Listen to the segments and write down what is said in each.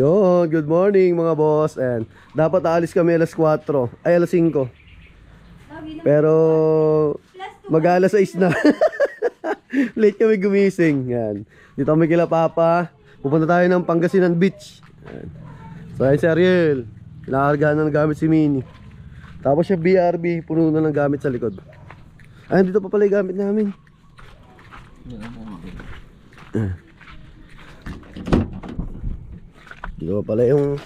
Yun, good morning mga boss. And dapat aalis kami alas 4, ay alas 5. Pero mag-alas 6 na. Late kami gumising. Yan. Dito kami kila Papa. Pupunta tayo ng Pangasinan Beach. Yan. So ayun si Ariel. Kinakargahan na ng gamit si Minnie. Tapos siya BRB, puno na ng gamit sa likod. Ay, dito pa pala yung gamit namin. Dito pa pala yung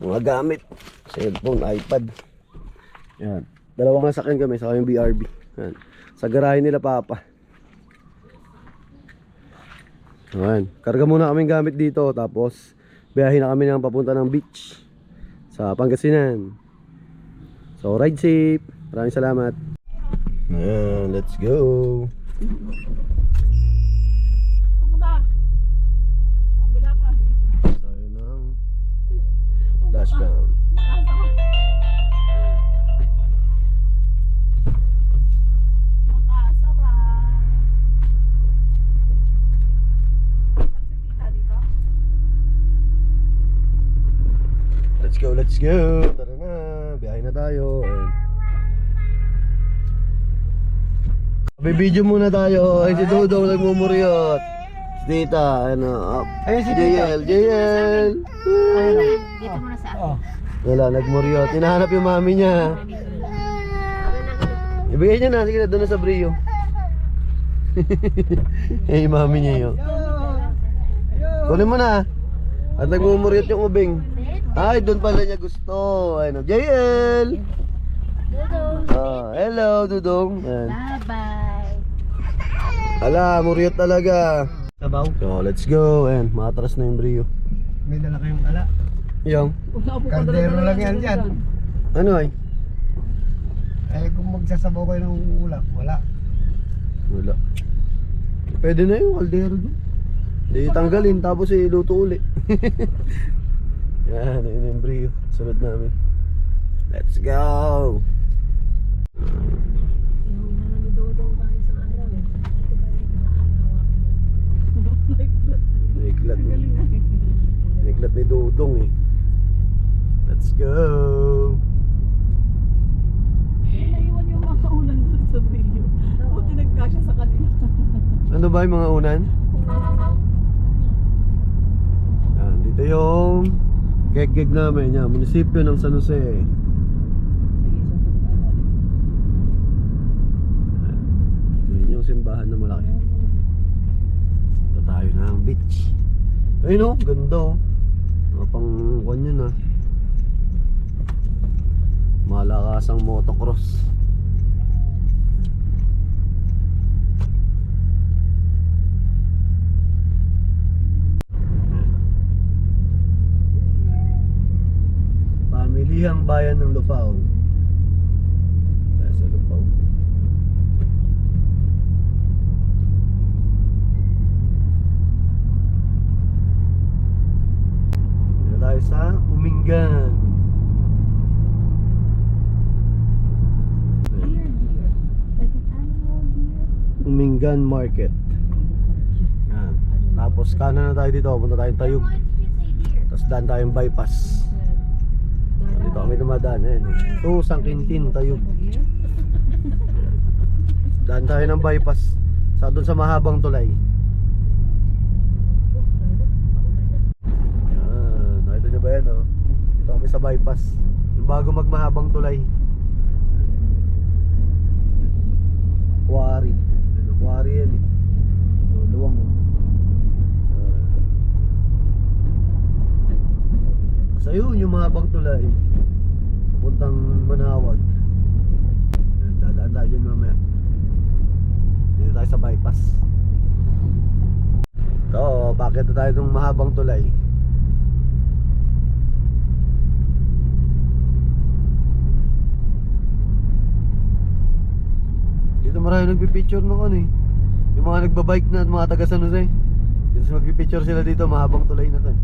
mga gamit. Cellphone, iPad. Yan. Dalawang nasakyan kami, saka yung BRB. Yan. Sa garahe nila Papa. Yan. Karga muna kaming gamit dito. Tapos, biyahin na kami ng papunta ng beach sa Pangasinan. So, ride safe. Maraming salamat. Ayan, let's go. Tayo ng dashcam. Let's go. Tara na, biyahe na tayo. Bibidyo muna tayo. Ay si Dodong nagmumuryot. Si Tita, ano, ayun si JL. Dito muna sa akin. Wala, nagmuryot. Hinahanap yung mami niya. Ibigay niya na, sige na, doon na sa Brio. Eh, mami niya yun. Kunin mo na. At nagmumuryot yung ubing. Ay, doon pala niya gusto. Ano, JL. Dudong. Hello, Dudong. Bye-bye. Ala, muryot talaga. Sabaw. So, let's go. Ayan, matras na yung Brio. May dala kayong ala. Yung? Kaldero lang yan dyan. Ano ay? Eh kung magsasabaw kayo ng ulap, wala. Wala. Pwede na yung kaldero doon. Di tanggalin tapos iluto uli. Yan, yun yung Brio. Sunod namin. Let's go! Naiklat ni Dodong eh. Let's go! Naiwan yung mga unan dun sa video. Buti nagkasya sa kanila. Ano ba yung mga unan? Yan, dito yung keg namin, yan, munisipyo ng San Jose. Yan yung simbahan na malaki. Ito tayo na ang beach. Ayun o, ganda o. Mga pang kwan yun ah. Malakasang motocross. Pamilihang bayan ng Lufao. Nasa Lufao. Dito tayo sa Umingan. Like an animal deer. Umingan Market. Yan. Tapos kanan na tayo dito, punta tayong Tayug. Why did you say deer? Tapos daan tayong bypass. Dito kami dumadaan. Ayan. Ito, Sangkintin, Tayug. Daan tayo ng bypass. Doon sa mahabang tulay. Yan. Nakita nyo ba yan oh? Dito kami sa bypass. Yung bago magmahabang tulay. Quarry. Ano, quarry yan eh. Luwang oh. So yun yung mahabang tulay. Puntang Manawag. Dadaan tayo dyan mamaya. Dito tayo sa bypass. Ito, bakit na tayo ng mahabang tulay? Dito marami nagpipicture nung ano eh. Yung mga nagbabike na at mga taga San Jose. Dito magpipicture sila dito, mahabang tulay na to eh.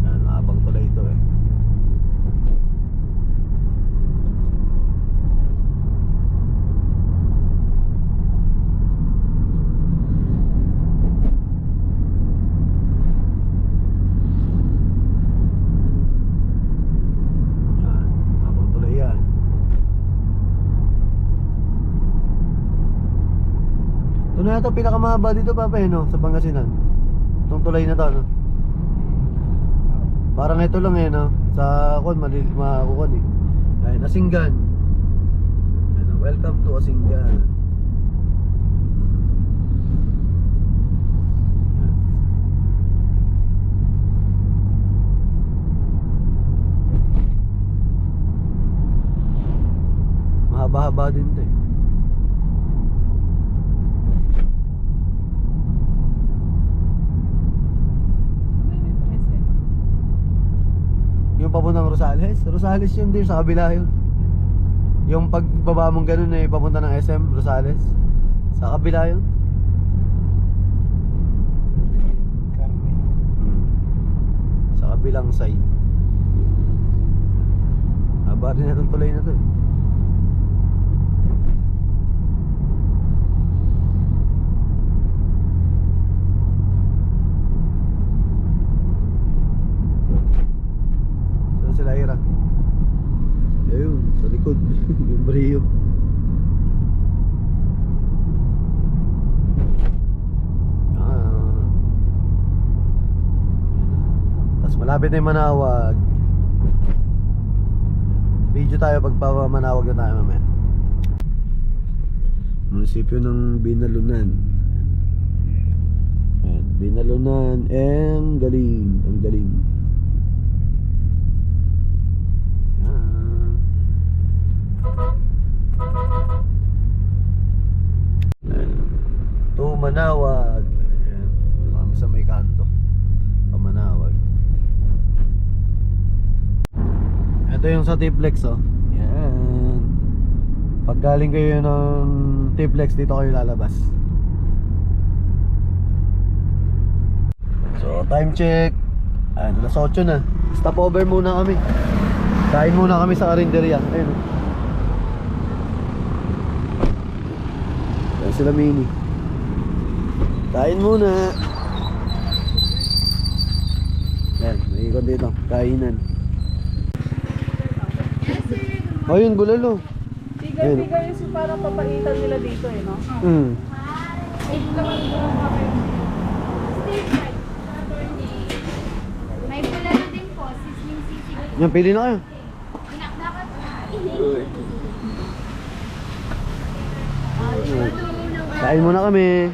Yan, mahabang tulay ito eh. na ito pinakamahaba dito Papa eh, no? Sa Pangasinan. Itong tulay na to, no? Parang ito lang eh, no? Sa Kwan, makakukon eh. Ayun, Asinggan. Ayun, welcome to Asinggan. Mahaba-haba din to eh. Yung papuntang Rosales. Rosales yun din, sa kabila yun. Yung pagbaba mong ganun eh, papunta ng SM, Rosales. Sa kabila yun. Carmen. Sa kabilang side. Haba rin itong tulay na to eh. Saan sila Ira? Ayun, sa likod. Yung Brio. Tapos malapit na yung Manawag. Video tayo pag Manawag na tayo mamaya. Munisipyo ng Binalunan. Ayan, Binalunan. Ang galing. Ang galing. To Manawag. Ayan. Ito kami sa may kanto. Pamanawag. Ito yung sa Tiplex oh. Yan. Pag galing kayo ng Tiplex, dito kayo lalabas. So time check. Ayan, alas 8 na. Stop over muna kami. Kain muna kami sa karinderya. Ayun. Ayan sila Mini. Kain muna. Ayan, may ikon dito. Kainan. Oh, yun, bulalo. Tigay-tigay yung parang papaitan nila dito eh, no? May bulalo din po, sisling sisig. Yan, pili na kayo. Dapat Kain muna kami.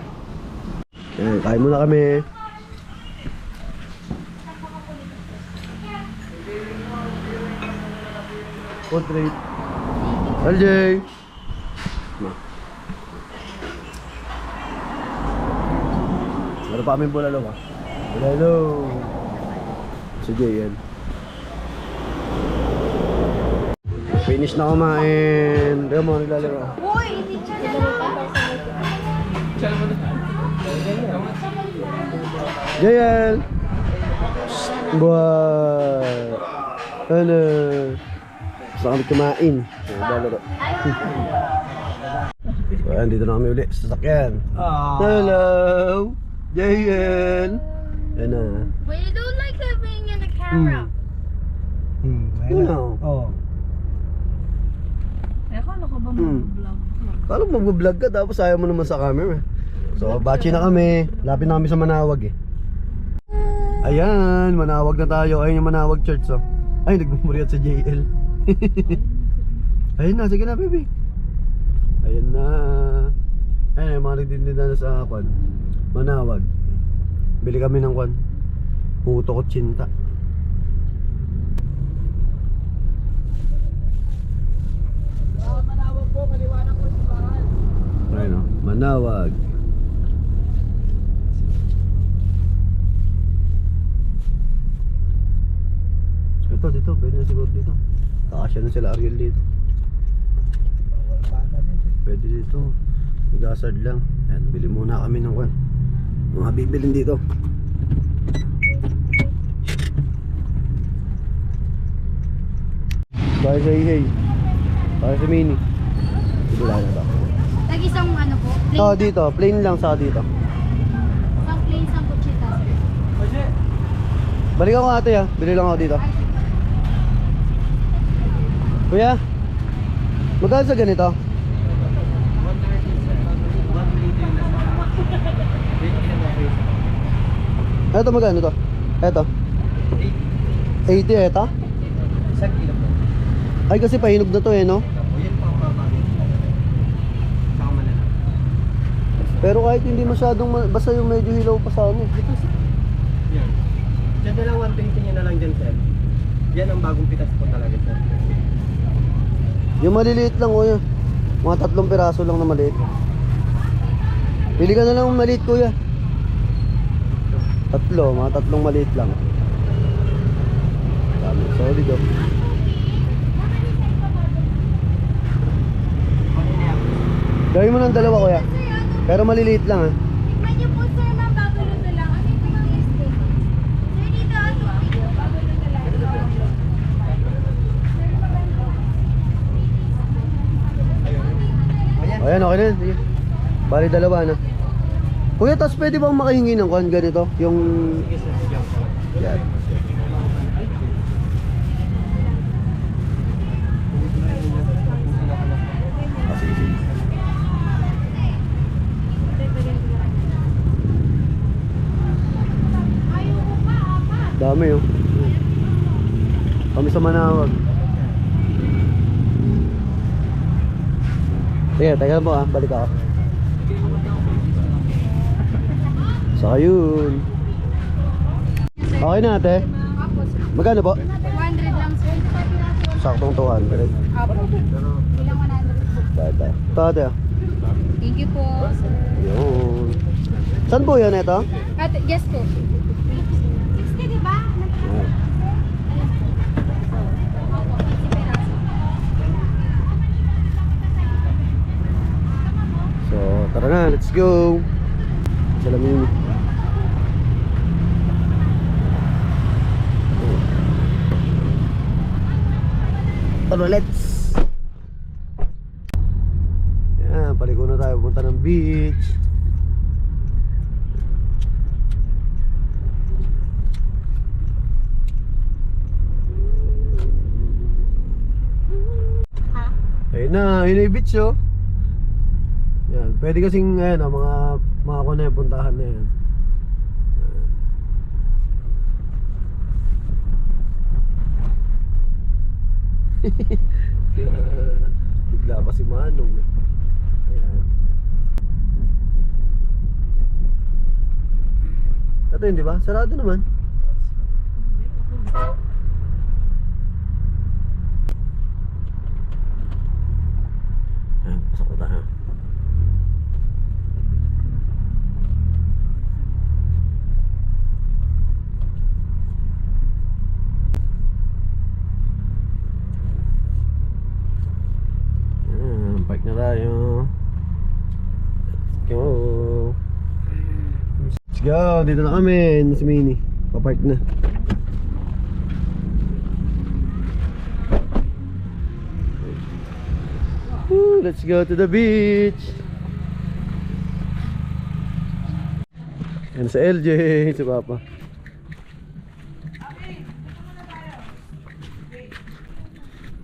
Ayan, kain muna kami. Portrait. LJ. Meron pa kaming bulalo ka. Bulalo. Sige yan. Finish na kumain. Kaya mo naglalaro. Uy, hindi siya na. Jayan. Buhay. Ano? Gusto kami kumain. Naglalaro. So, ayan, dito na kami ulit sa sasakyan. Hello. Jayan. Yan na. But you don't like that being in the camera. Ayun na. Ano? Oo. Eh, akala ko ba mag-vlog? Kala mo mag-vlog ka tapos ayaw mo naman sa camera. So, bachi na kami. Lapit na kami sa Manawag eh. Ayan, Manawag na tayo. Ayun yung Manawag Church oh. Ay, nagmumuriat sa JL. Ayun na, sige na baby. Ayun na. Ayun, yung mga nagdindin na sa kwan Manawag. Bili kami ng kwan puto kutsinta. Manawag po, maliwanag po sa bahay. Ayun o, Manawag. Ito, dito, pwede na siguro dito. Kakasya na sila Ariel dito. Bawal pa na dito. Pwede dito. Mag-hazard lang. Ayan, bili muna kami ng kwan. Mga bibilin dito. Tayo sa Ihey. Tayo sa Mini. Wala na ba? Tag isang ano po? So dito, plain lang sa dito. Isang plain, isang kutsita. Balikan ko ate ah. Bili lang ako dito. Kuya, magkano sa ganito? Eto magkano to? Eto. 80 eto? Isang kilo po. Ay kasi pahinog na to eh, no? O yan po ang mababa. Saka malala. Pero kahit hindi masyadong basta yung medyo hilaw pa sa ano. Yan. Diyan na lang 120 nyo na lang dyan, sir. Yan ang bagong pitas po talaga, sir. Yung maliliit lang kuya. Mga 3 piraso lang na maliit. Pili ka na lang ng maliit kuya. 3, mga 3 maliit lang. Dami, solid oh. Gawin mo ng 2 kuya. Pero maliliit lang ah. Tikman niyo po sir, ma'am, bago luto lang. Ano yung mga steak? Sir, dito ako. Bago luto lang. Ayan, okay na yan. Sige. Bali 2 na. Kuya, tapos pwede bang makahingi ng kuhan ganito? Yung... Yan. Ah, sige, sige. Dami oh. Kami sa Manawag. Sige, teka lang po ah. Balik ako. Saka yun. Okay na ate. Magkano po? 100 lang sir. Saktong 200. Apo. Ilang 100? Bye. Ito ate ah. Thank you po sir. Yun. Saan po yan ito? At yes po. 60 di ba? Yan. Opo, 50 peraso. So, tara na. Let's go. Salamin. Tara, let's. Yan, paliko na tayo. Punta ng beach. Ayun na, yun na yung beach oh. Yan, pwede kasing ayan, oh, mga ko na yung puntahan na yan. Bigla pa si Manong. Ayan. Ito yun, di ba? Sarado naman. Ayan, pasok na tayo. Bike na tayo. Let's go. Let's go. Dito na kami. Nasa mini. Papark na. Woo, let's go to the beach. Yan sa LJ. Si Papa.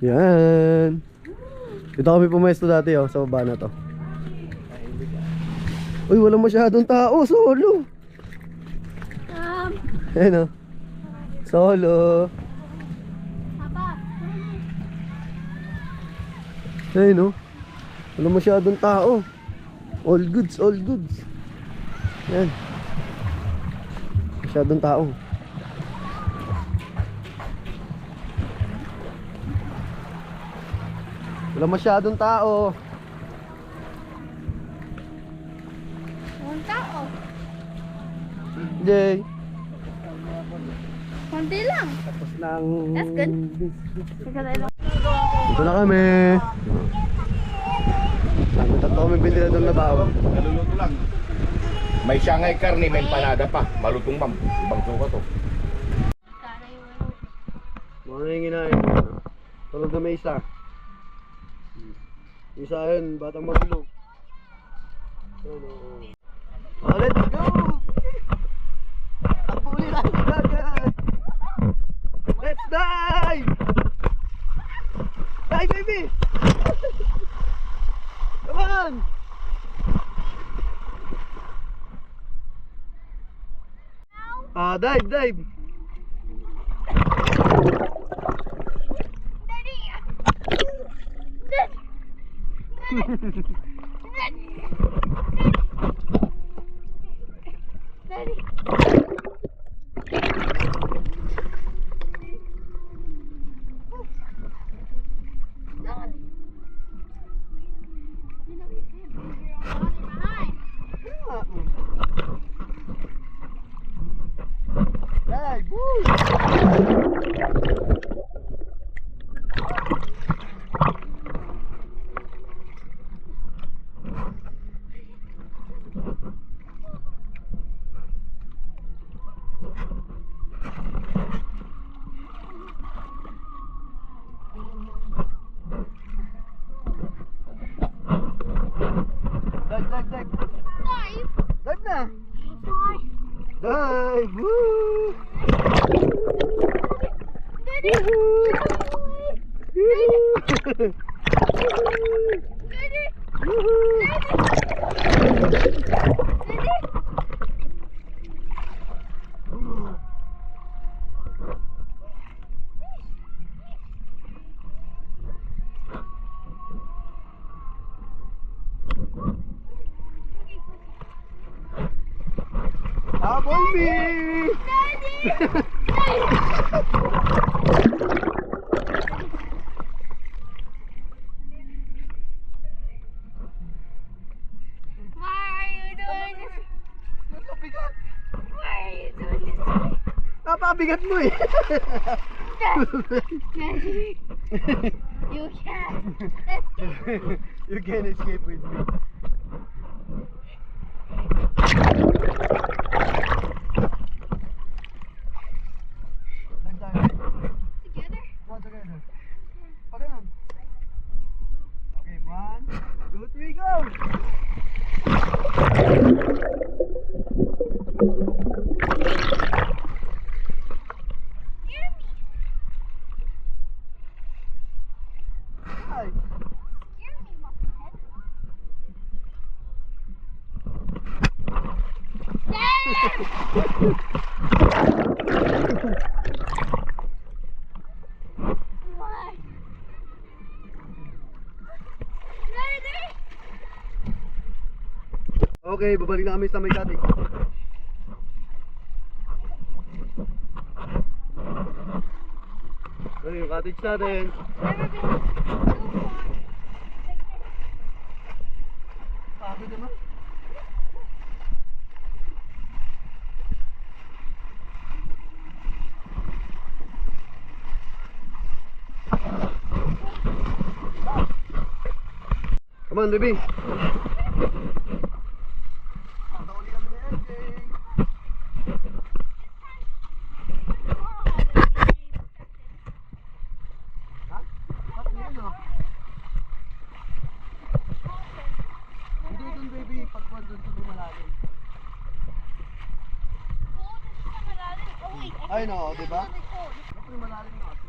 Yan. Dito kami pumesto dati oh, sa baba na to. Uy, walang masyadong tao, solo. Ayun oh. Solo. Papa. Ayun oh. Walang masyadong tao. All goods, all goods. Yan. Masyadong tao. Wala masyadong tao. Walang tao. Jay. Konti lang. Tapos lang. That's good. Dito na kami. May tatlo kami binila doon na bao. Naluluto lang. May Shanghai karne, may empanada pa. Malutong ma'am. Ibang suka to. Mga hinginain. Tulog na may isa. Isa yun, batang marunong. Oh, let's go! Ang puli lang yung dagat! Let's dive! Dive, baby! Come on! Ah, dive, dive. Dive, woo! Dive, dive, dive. Dive na. Dive, woo! Habol me! Napabigat mo eh. You can't. You can escape with me. Together? Go together. Okay lang. Okay, 1, 2, 3, go! Hi. Okay, babalik na kami sa may cottage. Ito yung cottage natin. Pagod naman. Come on, baby. Hindi dun, baby, pagkuhan dun sa malalim. Ay, no, di ba? Dapat yung malalim na kasi.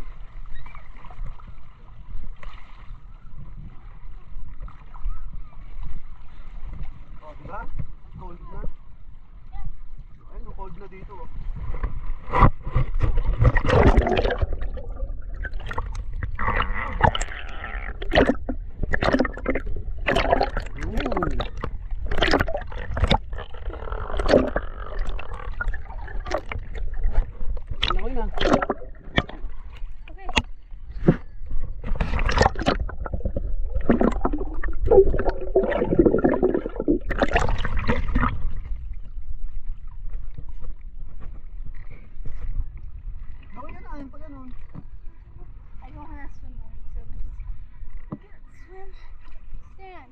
Oh, di ba? Cold na. Ay, no, cold na dito. Oh.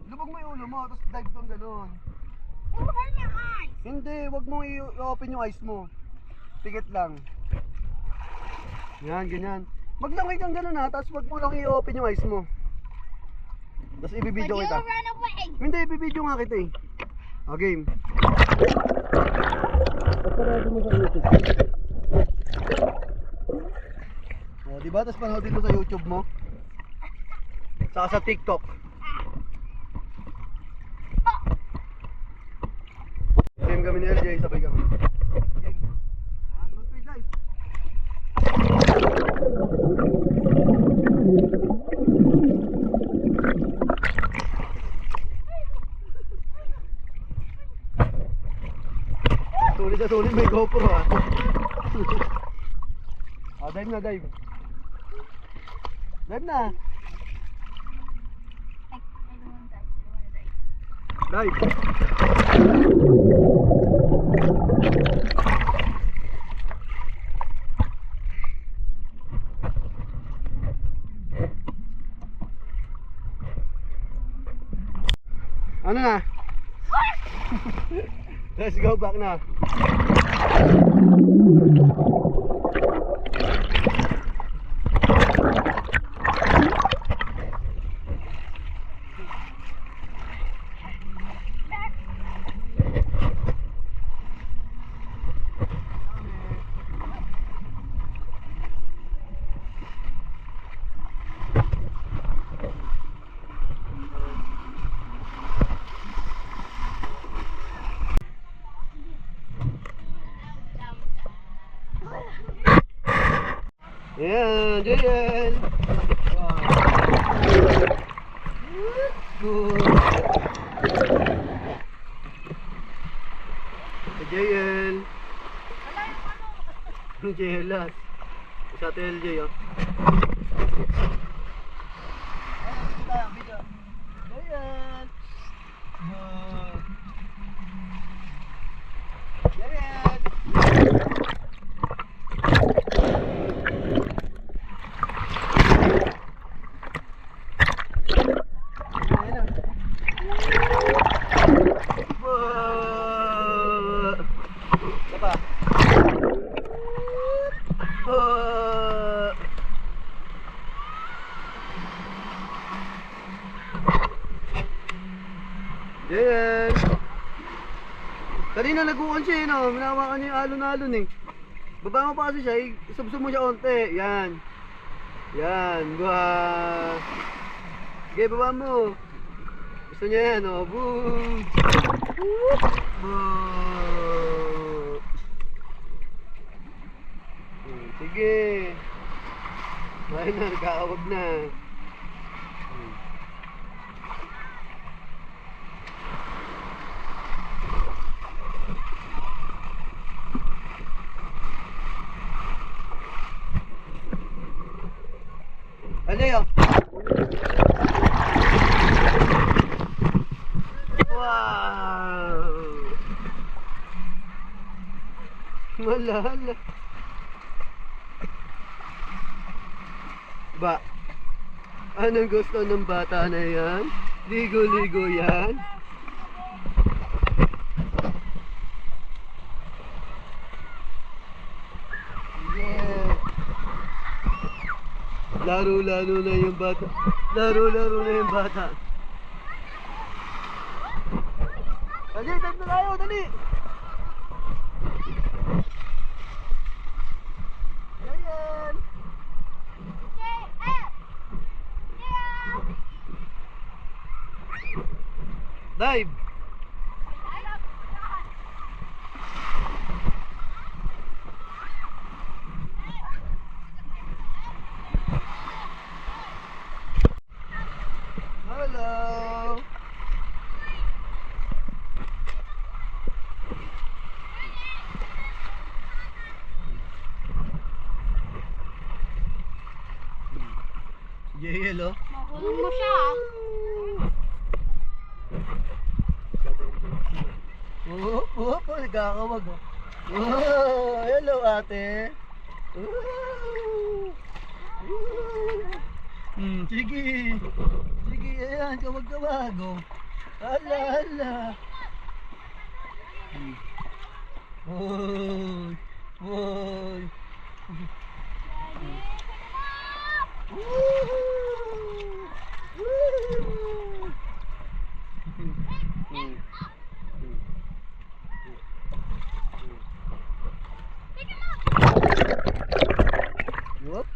Lubog mo yung ulo mo, tapos dive doon gano'n. Hindi, wag mo i-open yung eyes mo. Pikit lang. Yan, ganyan. Maglangay kang gano'n ha, tapos wag mo lang i-open yung eyes mo. Tapos ibibidyo kita. Hindi, ibibidyo nga kita eh. O, game. Paparado mo sa YouTube. O, diba? Tapos panoodin mo sa YouTube mo. Saka sa TikTok. Game kami ni LJ, sabay kami. Game. sulit may GoPro ah. Ah, dive na, dive. Dive na. Dive. Ano na? Let's go back na. Ayan, Jael. Wow. Good. Jael. Jael last. Isa to LJ oh. Jael. Jael. Jael! Kanina nag-uon siya eh, no? Minawakan niya yung alon-alon eh. Baba mo pa kasi siya, isubsub mo siya onte. Yan. Yan. Buha. Sige, baba mo. Gusto niya yan, oh. Boom! Boom! Sige. Ay na, nagkakawag na. Ano yun? Wow! Wala. Ba? Anong gusto ng bata na yan? Ligo-ligo yan? Laro-laro na yung bata. Laro-laro na yung bata. Dali, dive na tayo, dali! Ayan! Dive! Hello! Jael, oh. Makulong mo siya. Oo, nagkakawag, oh. Oh, hello, ate. Sige. Sige, ayan, kawag-kawag, oh. Hala. Oy. Oy. Yup.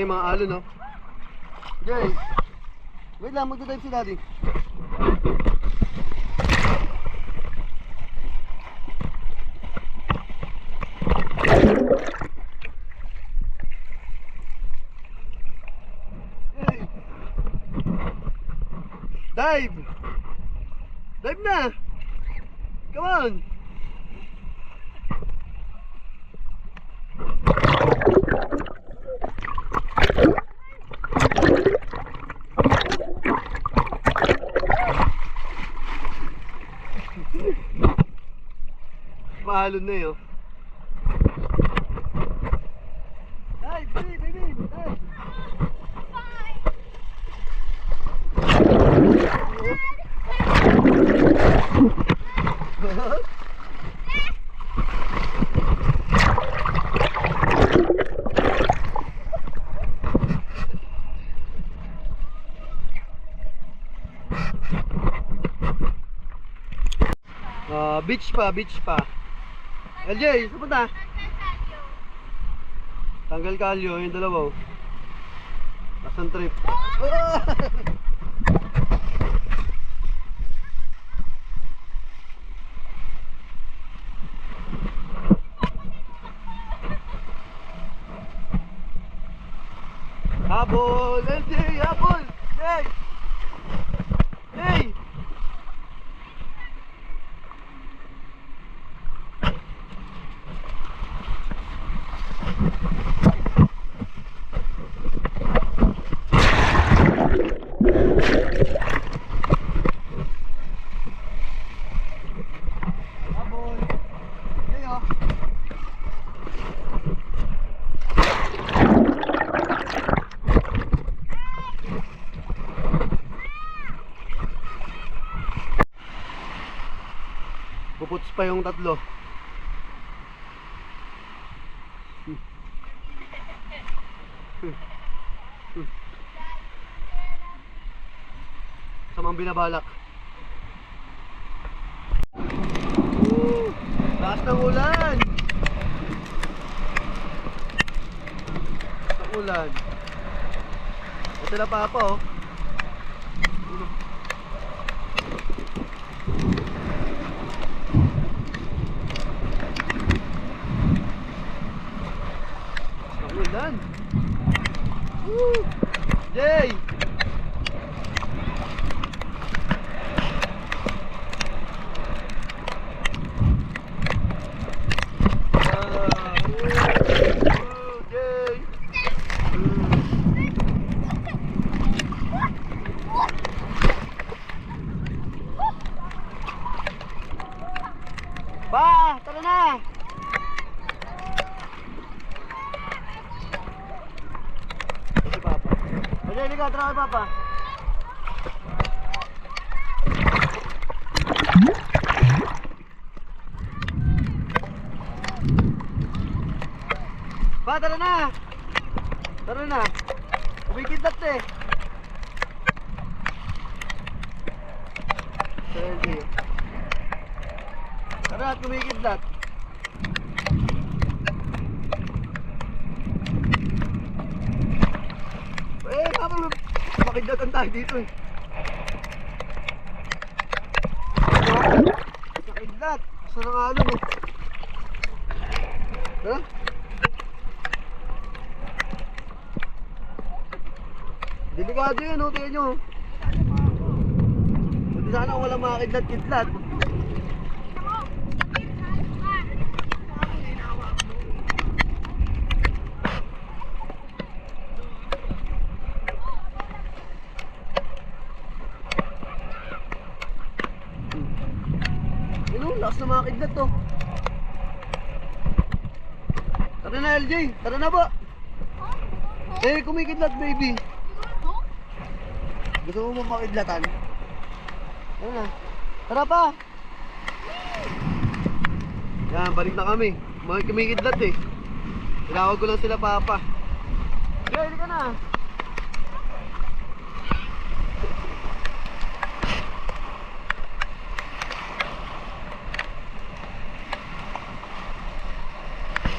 yung mga alon, no? Jay! Wait lang, magdadive si daddy. Jay! Dive! Dive na! Come on! Mahalon na yun. Dive, baby, baby, dive! Beach pa. LJ, saan punta? Tanggal kalyo, yung dalawa. Pasan trip. Habol! LJ! Habol! Hey! Hey! Habol! Hey, oh! Puputs pa yung tatlo. Samang binabalak. Taas ng ulan. Ang ulan. Ito sila papa, oh. Ang ulan. Woo! Yay! Pa, tara na. Si Papa. Pwede ka, tara kay Papa. Pa, tara na. Tara na. Kumikidlat eh. Pwede. Tara at kumikidlat. Kapag makidlatan tayo dito eh. Makidlat. Saan ang alon eh. Ha? Delikado yun, oh, tingnan nyo. Buti sana walang makakidlat-kidlat. Lakas na mga kidlat to. Tara na LJ, tara na ba? Eh, kumikidlat baby. Gusto mo makidlatan? Tara na. Tara pa. Yan, balik na kami. Mga kumikidlat eh. Tinawag ko lang sila papa. Okay, hindi ka na.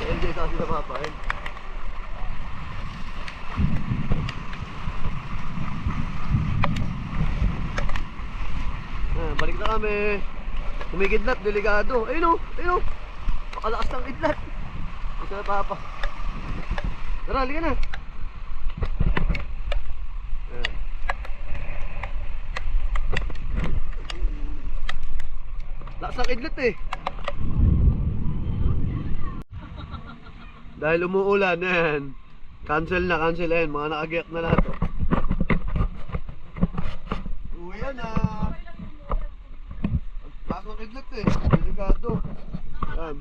LJ sa sila papa eh. Balik na kami. Kumikidlat, delikado. Ayun o, ayun o. Pakalakas ng kidlat. Isa na papa. Tara, halika na. Ayan. Lakas ng kidlat eh. Dahil umuulan, yan. Cancel na, cancel yan. Mga nakagiyak na lahat oh. Uwi yan ah. Lakas ng kidlat eh. Delikado. Yan.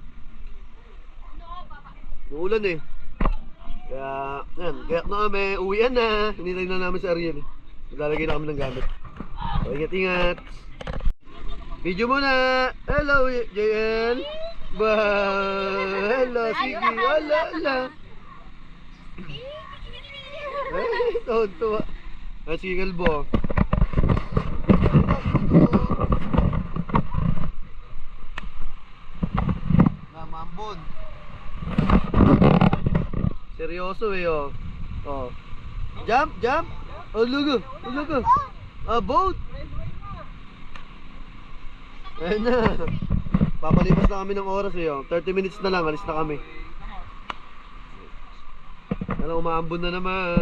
Umuulan eh. Kaya, yan. Gayak na kami. Uwian na. Hinintay na namin sa Ariel. Lalagay na kami ng gamit. So, ingat-ingat. Video muna. Hello, JL. Hello, sige. Ala, ala. Ay, tuwa. Ah, sige, kalbo. Namambon. Seryoso eh, oh. Oh. Jump, jump. Oh, lugo. Oh, lugo. Ah, boat. Ayun na. Papalipas na kami ng oras eh, oh. 30 minutes na lang, alis na kami. Ano, umaambon na naman.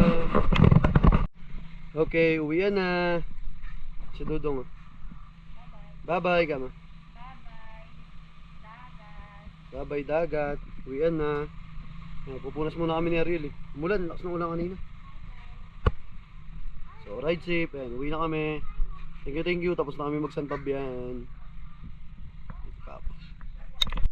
Okay, uwian na. Si Dudong, oh. Bye-bye, kama. Bye-bye, dagat. Uwian na. Pupunas muna kami ni Ariel eh. Umulan, lakas ng ulan kanina. So, ride safe. Ayan, uwi na kami. Thank you. Tapos na kami magsantab yan.